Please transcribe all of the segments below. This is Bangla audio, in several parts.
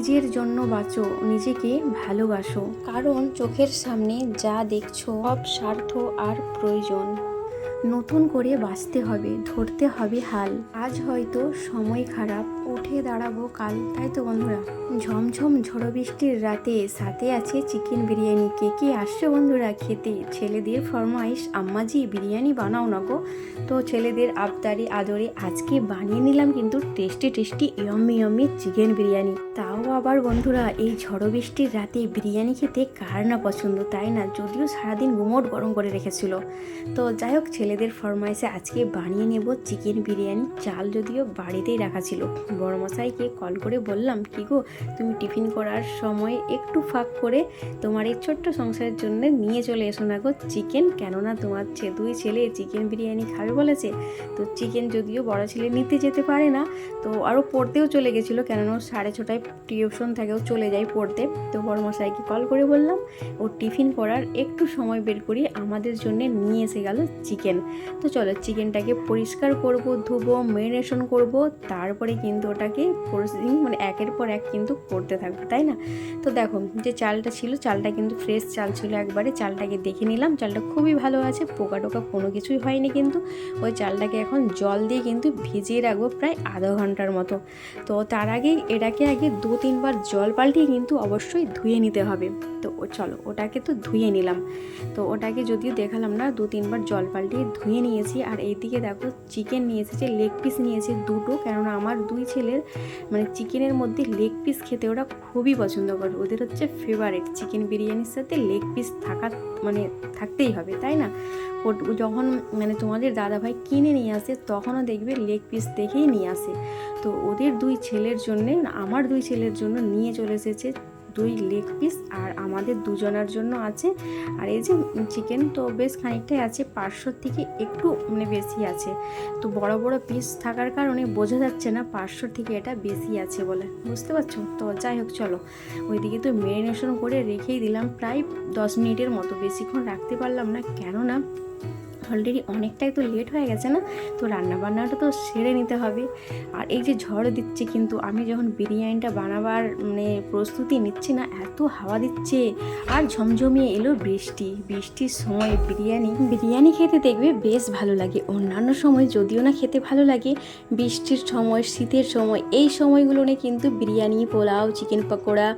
নিজের জন্য বাঁচো, নিজেকে ভালোবাসো, কারণ চোখের সামনে যা দেখছো সব স্বার্থ আর প্রয়োজন। নতুন করে বাঁচতে হবে, ধরতে হবে হাল। আজ হয়তো সময় খারাপ, উঠে দাঁড়াবো কাল। তাই তো বন্ধুরা, ঝমঝম ঝড়ো বৃষ্টির রাতে সাথে আছে চিকেন বিরিয়ানি। কে কে আসছে বন্ধুরা খেতে? ছেলেদের ফরমাইশ, আম্মাজি বিরিয়ানি বানাও না গো। তো ছেলেদের আবদারি আদরে আজকে বানিয়ে নিলাম কিন্তু টেস্টি টেস্টি ইয়ম্মি ইয়ম্মি চিকেন বিরিয়ানি। তাও আবার বন্ধুরা এই ঝড়ো বৃষ্টির রাতে বিরিয়ানি খেতে কার না পছন্দ, তাই না? যদিও সারাদিন গুমোট গরম করে রেখেছিল। তো যাই হোক, ছেলেদের ফরমাইশে আজকে বানিয়ে নেব চিকেন বিরিয়ানি। চাল যদিও বাড়িতেই রাখা ছিল। বড়মশাইকে কল করে বললাম, কি গো তুমি টিফিন করার সময় একটু ফাঁক করে তোমার এই ছোট্ট সংসারের জন্য নিয়ে চলে এসো না গো চিকেন, কেননা তোমার দুই ছেলে চিকেন বিরিয়ানি খাবে বলেছে। তো চিকেন যদিও বড় ছেলে নিতে যেতে পারে না, তো আরও পড়তেও চলে গেছিলো, কেননা 6:30টায় টিউশন থাকেও চলে যায় পড়তে। তো বড়মশাইকে কল করে বললাম ও টিফিন করার একটু সময় বের করি আমাদের জন্য নিয়ে এসে গেল চিকেন। তো চলো চিকেনটাকে পরিষ্কার করব, ধুবো, ম্যারিনেশন করব, তারপরে কিন্তু ওটাকে প্রসেসিং মানে একের পর এক কিন্তু করতে থাকবো, তাই না? তো দেখো যে চালটা ছিল, চালটা কিন্তু ফ্রেশ চাল ছিল একবারে। চালটাকে দেখে নিলাম, চালটা খুবই ভালো আছে, পোকা টোকা কোনো কিছুই হয়নি। কিন্তু ওই চালটাকে এখন জল দিয়ে কিন্তু ভিজিয়ে রাখবো প্রায় আধা ঘন্টার মতো। তো তার আগে এটাকে আগে 2-3 বার জল পাল্টিয়ে কিন্তু অবশ্যই ধুয়ে নিতে হবে। তো চলো ওটাকে তো ধুয়ে নিলাম। তো ওটাকে যদিও দেখালাম না, 2-3 বার জল পাল্টিয়ে ধুয়ে নিয়েছি। আর এইদিকে দেখো চিকেন নিয়ে এসেছে, লেগ পিস নিয়েছি দুটো, কেননা আমার দুই ছেলের মানে চিকেনের মধ্যে লেগ পিস খেতে ওরা খুবই পছন্দ করে। ওদের হচ্ছে ফেভারিট, চিকেন বিরিয়ানির সাথে লেগ পিস মানে থাকতেই হবে, তাই না? যখন মানে তোমাদের দাদাভাই কিনে নিয়ে আসে তখনও দেখবে লেগ পিস দেখেই নিয়ে আসে। তো ওদের দুই ছেলের জন্যে, আমার দুই ছেলের জন্য নিয়ে চলে এসেছে 2 লেগ পিস, আর আমাদের দুজনের জন্য আছে। আর এই যে চিকেন তো বেশ খানিকটাই আছে, 500 থেকে একটু মানে বেশি আছে। তো বড় বড় পিস থাকার কারণে বোঝা যাচ্ছে না 500 থেকে এটা বেশি আছে বলে, বুঝতে পারছো? তো যাই হোক চলো, ওইদিকে তো ম্যারিনেশন করে রেখেই দিলাম প্রায় 10 মিনিটের মতো। বেশিক্ষণ রাখতে পারলাম না, কেননা অলরেডি অনেকটাই তো লেট হয়ে গেছে না। তো রান্নাবান্নাটা তো সেরে নিতে হবে। আর এই যে ঝড় দিচ্ছে, কিন্তু আমি যখন বিরিয়ানিটা বানাবার মানে প্রস্তুতি নিচ্ছি না, এত হাওয়া দিচ্ছে আর ঝমঝমিয়ে এলো বৃষ্টি। বৃষ্টির সময় বিরিয়ানি খেতে দেখবে বেশ ভালো লাগে। অন্যান্য সময় যদিও না খেতে ভালো লাগে, বৃষ্টির সময়, শীতের সময়, এই সময়গুলো নিয়ে কিন্তু বিরিয়ানি, পোলাও, চিকেন পকোড়া,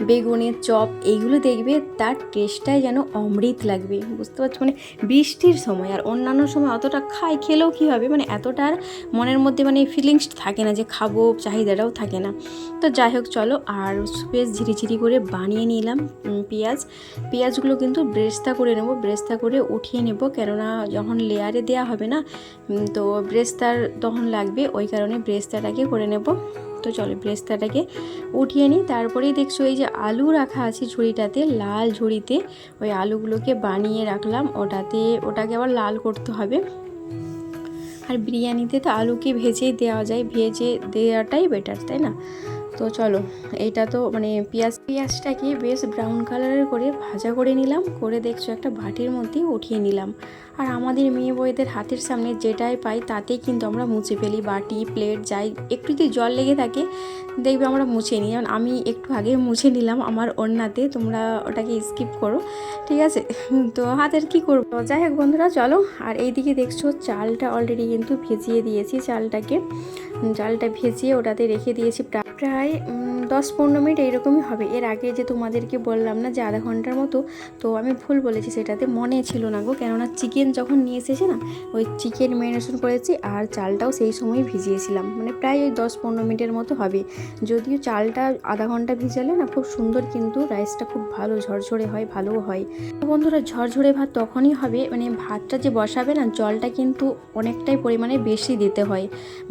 বেগুনের চপ, এইগুলো দেখবে তার টেস্টটাই যেন অমৃত লাগবে, বুঝতে পারছো? মানে বৃষ্টির সময়, আর অন্যান্য সময় অতটা খেলেও কী হবে, মানে এতটা আর মনের মধ্যে মানে ফিলিংস থাকে না যে খাবো, চাহিদাটাও থাকে না। তো যাই হোক চলো, আর বেশ ঝিরিঝিরি করে বানিয়ে নিলাম পেঁয়াজগুলো কিন্তু ব্রেস্তা করে নেব, ব্রেস্তা করে উঠিয়ে নেব, কেননা যখন লেয়ারে দেওয়া হবে না, তো ব্রেস্তার তখন লাগবে, ওই কারণে ব্রেস্তাটাকে করে নেব। তো চলো ব্রেস্তাটাকে উঠিয়ে নিই। তারপরেই দেখছো এই যে আলু রাখা আছে ঝুড়িটাতে, লাল ঝুড়িতে ওই আলুগুলোকে বানিয়ে রাখলাম। ওটাকে আবার লাল করতে হবে। আর বিরিয়ানিতে তো আলুকে ভেজেই দেওয়া যায়, ভেজে দেওয়াটাই বেটার, তাই না? তো চলো, এইটা তো মানে পেঁয়াজটাকে বেশ ব্রাউন কালারের করে ভাজা করে নিলাম, করে দেখছো একটা বাটির মধ্যে উঠিয়ে নিলাম। আর আমাদের মেয়ে বউদের হাতের সামনে যেটাই পাই তাতেই কিন্তু আমরা মুছে ফেলি, বাটি, প্লেট, যাই একটু যদি জল লেগে থাকে দেখবে আমরা মুছে নিই। যেমন আমি একটু আগে মুছে নিলাম আমার ওড়নাতে, তোমরা ওটাকে স্কিপ করো, ঠিক আছে? তো হাতের কি করবো, যাই হোক বন্ধুরা চলো। আর এইদিকে দেখছো চালটা অলরেডি কিন্তু ভিজিয়ে দিয়েছি, চালটা ভিজিয়ে ওটাতে রেখে দিয়েছি প্রায় 10-15 মিনিট এইরকমই হবে। এর আগে যে তোমাদেরকে বললাম না যে আধা ঘন্টার মতো, তো আমি ভুল বলেছি, সেটাতে মনে ছিল না গো, কেননা চিকেন যখন নিয়ে এসেছে না, ওই চিকেন ম্যারিনেশন করেছি আর চালটাও সেই সময় ভিজিয়েছিলাম, মানে প্রায় ওই 10-15 মিনিটের মতো হবে। যদিও চালটা আধা ঘন্টা ভিজালে না খুব সুন্দর, কিন্তু রাইসটা খুব ভালো ঝরঝরে হয়, ভালোও হয়। বন্ধুরা ঝরঝরে ভাত তখনই হবে, মানে ভাতটা যে বসাবে না, জলটা কিন্তু অনেকটাই পরিমাণে বেশি দিতে হয়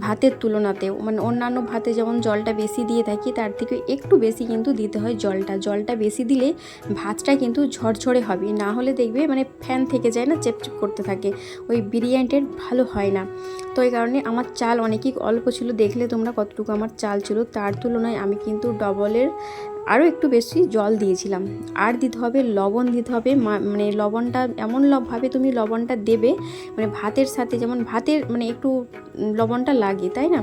ভাতের তুলনাতেও। মানে অন্যান্য ভাতে যেমন জলটা বেশি দিয়ে থাকি, তার থেকে একটু বেশি কিন্তু দিতে হয় জলটা বেশি দিলে ভাতটা কিন্তু ঝরঝরে হবে, না হলে দেখবে মানে ফ্যান থেকে যায় না, চেপচেপ করতে থাকে, ওই বিরিয়ানিটার ভালো হয় না। তো এই কারণে আমার চাল অনেকই অল্প ছিল, দেখলে তোমরা কতটুকু আমার চাল ছিল, তার তুলনায় আমি কিন্তু ডবলের আরও একটু বেশি জল দিয়েছিলাম। আর দিতে হবে লবণ, দিতে হবে মানে লবণটা এমনভাবে তুমি লবণটা দেবে মানে ভাতের সাথে, যেমন ভাতের মানে একটু লবণটা লাগে, তাই না?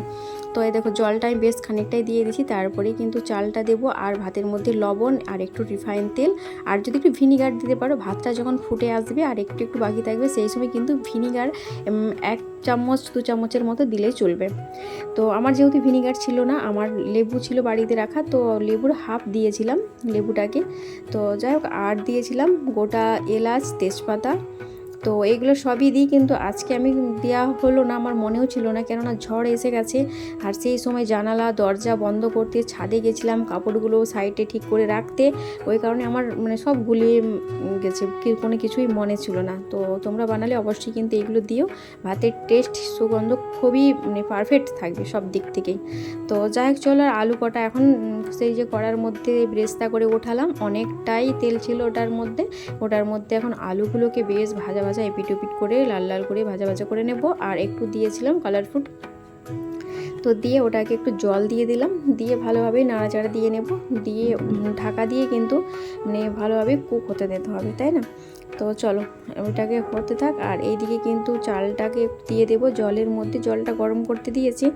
তো এই দেখো জলটা আমি বেশ খানিকটাই দিয়ে দিয়েছি, তারপরে কিন্তু চালটা দেবো আর ভাতের মধ্যে লবণ আর একটু রিফাইন তেল আর যদি একটু ভিনিগার দিতে পারো, ভাতটা যখন ফুটে আসবে আর একটু একটু বাকি থাকবে সেই সময় কিন্তু ভিনিগার 1 চামচ 2 চামচের মতো দিলেই চলবে। তো আমার যেহেতু ভিনিগার ছিল না, আমার লেবু ছিল বাড়িতে রাখা, তো লেবুর হাফ দিয়েছিলাম লেবুটাকে। তো যাই হোক, আর দিয়েছিলাম গোটা এলাচ, তেজপাতা। তো এগুলো সবই দিই, কিন্তু আজকে আমি দেওয়া হলো না, আমার মনেও ছিল না, কেননা ঝড় এসে গেছে আর সেই সময় জানালা দরজা বন্ধ করতে ছাদে গেছিলাম কাপড়গুলো সাইডে ঠিক করে রাখতে, ওই কারণে আমার মানে সব গুলিয়ে গেছে, কোনো কিছুই মনে ছিল না। তো তোমরা বানালে অবশ্যই কিন্তু এগুলো দিও, ভাতের টেস্ট সুগন্ধ খুবই মানে পারফেক্ট থাকবে সব দিক থেকেই। তো যাই হোক চলো, আর আলু কটা এখন সেই যে কড়ার মধ্যে ব্রেস্তা করে ওঠালাম, অনেকটাই তেল ছিল ওটার মধ্যে এখন আলুগুলোকে বেশ ভাজা ভাজা এপিট ওপিট করে লাল লাল করে ভাজা ভাজা করে নেব। আর একটু দিয়েছিলাম কালার ফুড, তো দিয়ে ওটাকে একটু জল দিয়ে দিলাম, দিয়ে ভালোভাবে নাড়াচাড়া দিয়ে নেব, দিয়ে ঢাকা দিয়ে কিন্তু মানে ভালোভাবে কুক হতে দিতে হবে, তাই না? তো চলো ওইটাকে হতে থাক। আর এইদিকে কিন্তু চালটাকে দিয়ে দেব জলের মধ্যে, জলটা গরম করতে দিয়েছি।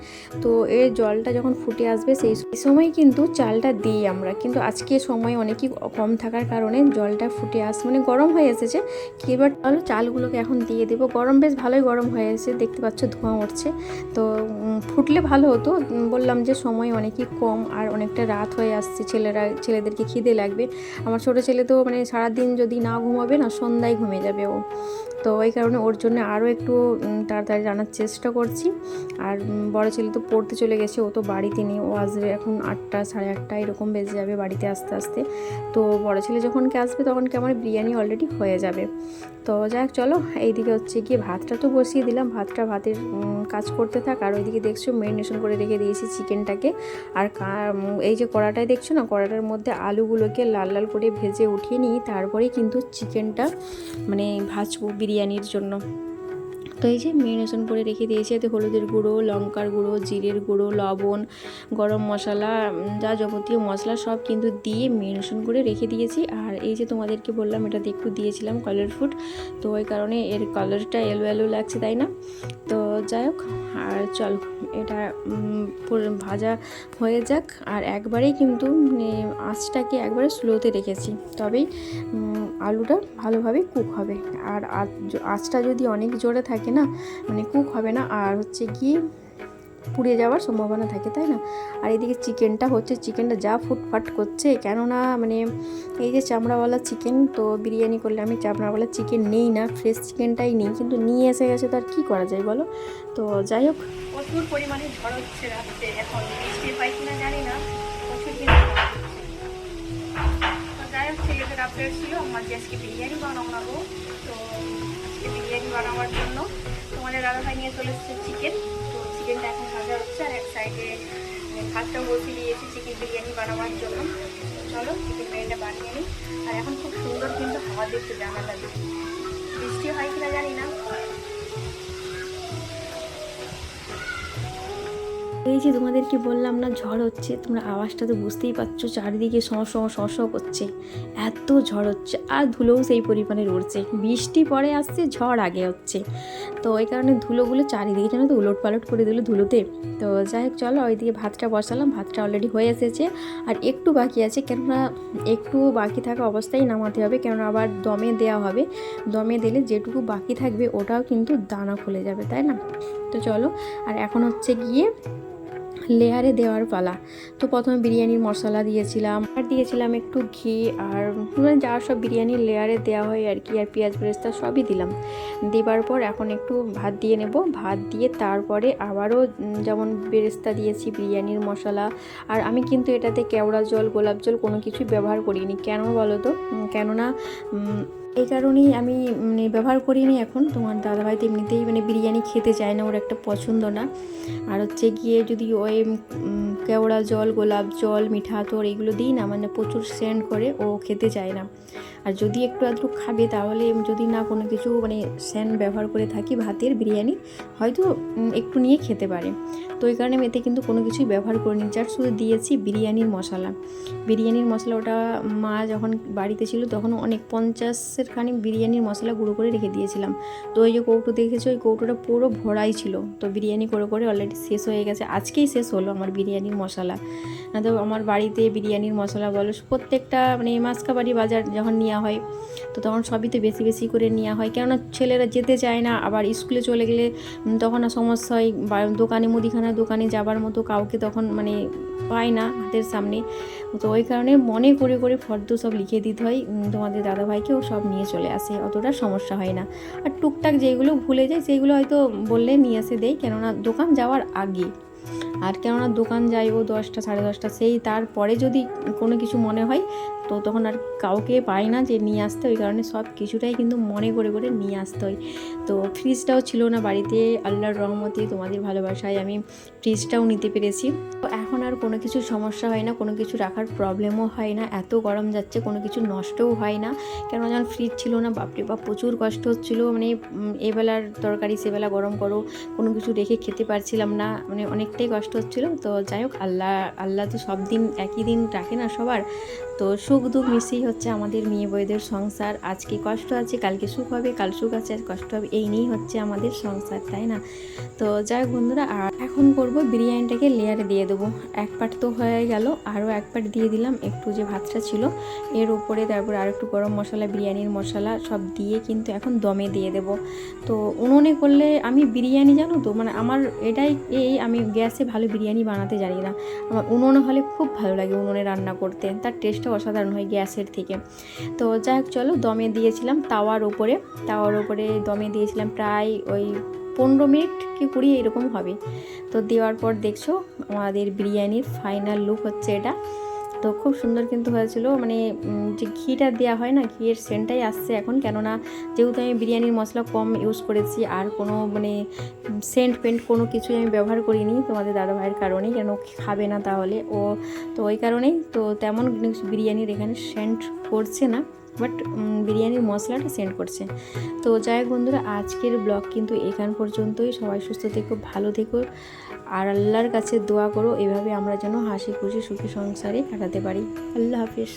তো এই জলটা যখন ফুটে আসবে সেই সময় কিন্তু চালটা দিই আমরা, কিন্তু আজকে সময় অনেকই কম থাকার কারণে জলটা ফুটে মানে গরম হয়ে এসেছে। কি এবার চলো চালগুলোকে এখন দিয়ে দেবো, গরম বেশ ভালোই গরম হয়ে এসেছে, দেখতে পাচ্ছ ধোঁয়া উঠছে। তো ফুটলে ভালো হতো, বললাম যে সময় অনেকই কম আর অনেকটা রাত হয়ে আসছে, ছেলেদেরকে খিদে লাগবে। আমার ছোটো ছেলে তো মানে সারাদিন যদি না ঘুমাবে না, সন্ধ্যায় ঘুমিয়ে যাবে ও, তো এই কারণে ওর জন্য আরও একটু তাড়াতাড়ি রান্নার চেষ্টা করছি। আর বড় ছেলে তো পড়তে চলে গেছে, ও তো বাড়িতে নেই, ও আসবে এখন 8টা 8:30 এরকম বেজে যাবে বাড়িতে আসতে আসতে। তো বড় ছেলে যখনকে আসবে তখন আমার বিরিয়ানি অলরেডি হয়ে যাবে। তো যাই হোক চলো, এইদিকে হচ্ছে গিয়ে ভাতটা তো বসিয়ে দিলাম, ভাতের কাজ করতে থাক। আর ওইদিকে দেখছো ম্যারিনেশন করে রেখে দিয়েছি চিকেনটাকে। আর এই যে কড়াটায় দেখছো না, কড়াটার মধ্যে আলুগুলোকে লাল লাল করে ভেজে উঠিয়ে নিই, তারপরেই কিন্তু চিকেনটা মানে ভাজবো বিরিয়ানির জন্য। তো এই যে ম্যারিনেশন করে রেখে দিয়েছি, এতে হলুদের গুঁড়ো, লঙ্কার গুঁড়ো, জিরের গুঁড়ো, লবণ, গরম মশলা, যা যাবতীয় মশলা সব কিন্তু দিয়ে ম্যারিনেশন করে রেখে দিয়েছি। আর এই যে তোমাদেরকে বললাম এটাতে একটু দিয়েছিলাম কালার ফুড, তো ওই কারণে এর কালারটা এলো এলো লাগছে, তাই না? তো যাই হোক, আর চল এটা ভাজা হয়ে যাক। আর একবারেই কিন্তু আঁচটাকে একবারে স্লোতে রেখেছি, তবেই আলুটা ভালোভাবে কুক হবে। আর আঁচটা যদি অনেক জোরে থাকে না, মানে কুক হবে না, আর হচ্ছে গিয়ে পুড়ে যাওয়ার সম্ভাবনা থাকে, তাই না? আর এদিকে চিকেনটা যা ফুটফাট করছে, কেননা মানে এই যে চামড়াওয়ালা চিকেন, তো বিরিয়ানি করলে আমি চামড়াওয়ালা চিকেন নেই না, ফ্রেশ চিকেনটাই নিই, কিন্তু নিয়ে এসে গেছে, তো আর কী করা যায় বলো। তো যাই হোক, প্রচুর পরিমাণে ঝড় হচ্ছে রাত্রে, এখন বৃষ্টি পাই কিনা জানি না, প্রচুর কিন্তু যাই হোক ছেলেদের আপডেট ছিল আমার যে আজকে বিরিয়ানি বানাবো। তো আজকে বিরিয়ানি বানাবার জন্য তোমাদের দাদাভাই নিয়ে চলে এসেছে চিকেন। তো চিকেনটা এখন ভাজা হচ্ছে, আর এক সাইডে ভাতটা বসিয়ে দিয়েছি চিকেন বিরিয়ানি বানাবার জন্য। তো চলো চিকেন বিরিয়ানিটা বানিয়ে নিই। আর এখন খুব সুন্দর কিন্তু হাওয়া দেখতে জানা লাগে, বৃষ্টি হয় কিনা জানি না। এই যে তোমাদেরকে বললাম না ঝড় হচ্ছে, তোমরা আওয়াজটা তো বুঝতেই পারছো, চারিদিকে শঁ করছে, এত ঝড় হচ্ছে। আর ধুলোও সেই পরিমাণে উড়ছে, বৃষ্টি পরে আসছে, ঝড় আগে হচ্ছে, তো ওই কারণে ধুলোগুলো চারিদিকে যেন তো উলট পালট করে দিল ধুলোতে। তো যাই হোক চলো, ওইদিকে ভাতটা বসালাম, ভাতটা অলরেডি হয়ে এসেছে, আর একটু বাকি আছে, কেননা একটু বাকি থাকা অবস্থায় নামাতে হবে, কেননা আবার দমে দেওয়া হবে, দমে দিলে যেটুকু বাকি থাকবে ওটাও কিন্তু দানা খুলে যাবে, তাই না? তো চলো, আর এখন হচ্ছে গিয়ে লেয়ারে দেওয়ার পালা। তো প্রথমে বিরিয়ানির মশলা দিয়েছিলাম, আর দিয়েছিলাম একটু ঘি, আর যা সব বিরিয়ানির লেয়ারে দেওয়া হয় আর কি, আর পেঁয়াজ বেরেস্তা সবই দিলাম। দেবার পর এখন একটু ভাত দিয়ে নেব, ভাত দিয়ে তারপরে আবারও যেমন বেরেস্তা দিয়েছি, বিরিয়ানির মশলা। আর আমি কিন্তু এটাতে কেওড়া জল, গোলাপ জল কোনো কিছুই ব্যবহার করিনি, কেন বলো তো? কেননা এই কারণেই আমি মানে ব্যবহার করিনি। এখন তোমার দাদাভাই তো এমনিতেই মানে বিরিয়ানি খেতে চায় না, ওর একটা পছন্দ না। আর হচ্ছে গিয়ে যদি ওই কেওড়া জল, গোলাপ জল, মিঠা আতর এগুলো দিই না, মানে প্রচুর সেন্ট করে, ও খেতে চায় না। আর যদি একটু আধটু খাবে, তাহলে যদি না কোনো কিছু মানে সেন্ট ব্যবহার করে থাকি ভাতের বিরিয়ানি, হয়তো একটু নিয়ে খেতে পারে। তো ওই কারণে আমি এতে কিন্তু কোনো কিছুই ব্যবহার করিনি, যার শুধু দিয়েছি বিরিয়ানির মশলা। ওটা মা যখন বাড়িতে ছিল তখন অনেক 50 মাসের খানিক বিরিয়ানির মশলা গুঁড়ো করে রেখে দিয়েছিলাম। তো ওই যে কৌটো দেখেছো, ওই কৌটোটা পুরো ভরাই ছিল। তো বিরিয়ানি করে করে অলরেডি শেষ হয়ে গেছে, আজকেই শেষ হলো আমার বিরিয়ানির মশলা। না তো আমার বাড়িতে বিরিয়ানির মশলা বলো প্রত্যেকটা মানে মাসকাবাড়ি বাজার যখন নেওয়া হয় তো তখন সবই তো বেশি বেশি করে নেওয়া হয়, কেননা ছেলেরা যেতে চায় না, আবার স্কুলে চলে গেলে তখন আর সমস্যা হয়, বা দোকানে মুদিখানার দোকানে যাবার মতো কাউকে তখন মানে পায় না হাতের সামনে। তো ওই কারণে মনে করে করে ফর্দ সব লিখে দিতে হয় তোমাদের দাদাভাইকেও সব নিয়ে চলে আসে, অতটা সমস্যা হয় না। আর টুকটাক যেগুলো ভুলে যায় সেইগুলো হয়তো বললে নিয়ে এসে দেয়, কেননা দোকান যাওয়ার আগে। আর কেননা দোকান যাই ও 10টা 10:30 সেই তারপরে যদি কোনো কিছু মনে হয় তো তখন আর কাউকে পাই না যে নিয়ে আসতে, ওই কারণে সব কিছুটাই কিন্তু মনে করে করে নিয়ে আসতে হয়। তো ফ্রিজটাও ছিল না বাড়িতে, আল্লাহর রহমতে তোমাদের ভালোবাসায় আমি ফ্রিজটাও নিতে পেরেছি। তো এখন আর কোনো কিছু সমস্যা হয় না, কোনো কিছু রাখার প্রবলেমও হয় না, এত গরম যাচ্ছে কোনো কিছু নষ্টও হয় না। কেন যখন ফ্রিজ ছিল না বাপরে বাপ প্রচুর কষ্ট হচ্ছিলো, মানে এবেলার তরকারি সেবেলা গরম করো, কোনো কিছু রেখে খেতে পারছিলাম না, মানে অনেকটাই কষ্ট হচ্ছিলো। তো যাই হোক আল্লাহ তো সব দিন একই দিন রাখে না সবার, তো সুখ দুঃখ মিশিয়ে হচ্ছে আমাদের মেয়ে বউদের সংসার। আজকে কষ্ট আছে কালকে সুখ হবে, কাল সুখ আছে আর কষ্ট হবে, এই নিয়েই হচ্ছে আমাদের সংসার, তাই না? তো যাই হোক বন্ধুরা, আর এখন করব বিরিয়ানিটাকে লেয়ারে দিয়ে দেবো। এক পাট তো হয়ে গেল, আরও এক পাট দিয়ে দিলাম, একটু যে ভাতটা ছিল এর উপরে, তারপর আর একটু গরম মশলা বিরিয়ানির মশলা সব দিয়ে কিন্তু এখন দমে দিয়ে দেব। তো উনুনে করলে আমি বিরিয়ানি জানো তো মানে আমার এটাই আমি গ্যাসে ভালো বিরিয়ানি বানাতে জানি না, আমার উনুনে হলে খুব ভালো লাগে উনুনে রান্না করতে, তার টেস্টটা অসাধারণ হয় গ্যাসের থেকে। তো যাই হোক চলো দমে দিয়েছিলাম তাওয়ার উপরে দমে দিয়েছিলাম প্রায় ওই 15 মিনিট কি 20 এরকম হবে। তো দেওয়ার পর দেখছো আমাদের বিরিয়ানির ফাইনাল লুক হচ্ছে এটা। তো খুব সুন্দর কিন্তু হয়েছিল, মানে যে ঘিটা দেওয়া হয় না, ঘিয়ের সেন্টটাই আসছে এখন, কেননা যেহেতু আমি বিরিয়ানির মশলা কম ইউজ করেছি আর কোনো মানে সেন্ট পেন্ট কোনো কিছুই আমি ব্যবহার করিনি তোমাদের দাদাভাইয়ের কারণেই, কেন খাবে না তাহলে ও, তো ওই কারণেই তো তেমন বিরিয়ানির এখানে সেন্ট করছে না, বাট বিরিয়ানির মশলাটা সেন্ড করছে। তো যাই হোক বন্ধুরা, আজকের ব্লগ কিন্তু এখান পর্যন্তই। সবাই সুস্থ থেকো, ভালো থেকো, আর আল্লাহর কাছে দোয়া করো এভাবে আমরা যেন হাসি খুশি সুখী সংসারে কাটাতে পারি। আল্লাহ হাফিজ।